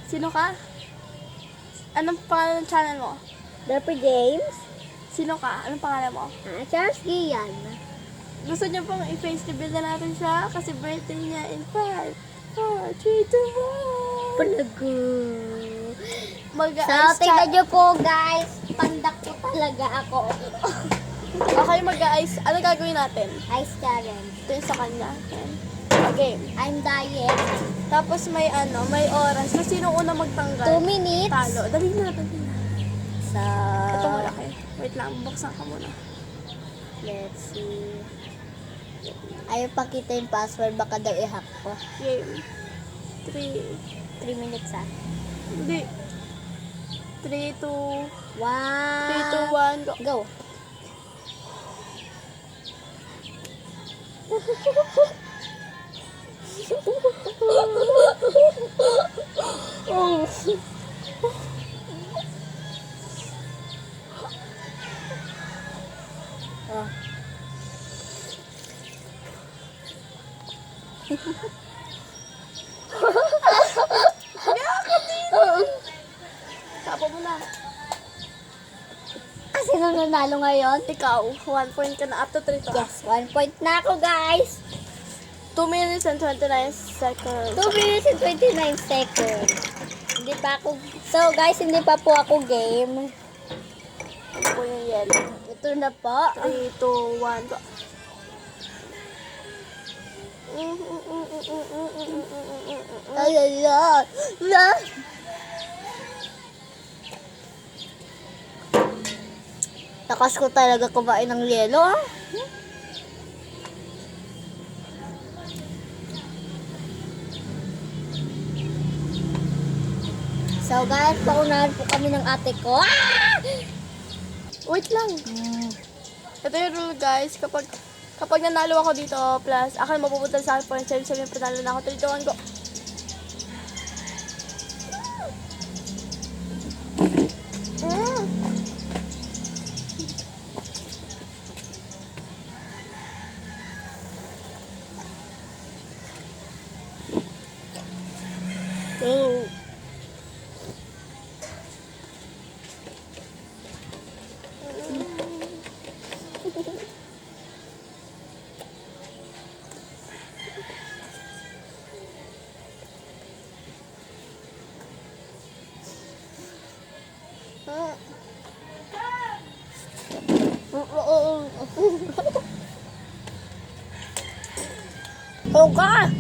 Sino ka? Anong pangalan ng channel mo? Dapper James. Sino ka? Anong pangalan mo? Charles Gian. Gusto niyo pong i-face reveal na natin siya kasi birthday niya in 5, 4, 3, 2, 1. Palago. So, Mag-ice tingnan nyo po guys. Pandak po talaga ako. Okay, mag-ice. Ano gagawin natin? Ice challenge. Ito yung sa kanya. Yan. Okay. I'm diet. Tapos may may oras. So, sino una magtanggal? 2 minutes. Talo. Dali na. So, Ito malaki. Wait lang, buksan ka muna. let's see. Ayaw pakita yung password. Baka daw i-hack ko. Game. 3 minutes ah. Hindi. 3, 2, 1. 3, 2, 1, go. Go. Oh. Tapo mo na. Kasi nung nanalo ngayon. Ikaw, 1 point ka na. Up to 3 to. Yes, 1 point na ako guys. 2 minutes and 29 seconds. 2 minutes and 29 seconds. Hindi pa ako. So guys, hindi pa po ako game. Ano po yung yellow? Ito na po. 3, 2, 1, go. Ay, ay, ay. Takas ko talaga kumain ng yelo ah. So guys, paunahan po kami ng ate ko. Ah! Wait lang. Ito yung rule guys. Kapag nanalo ako dito, plus ako na mapupunta sa akin point, sabi panalo na ako. 3, 2, 1, go. Oh. Oh God!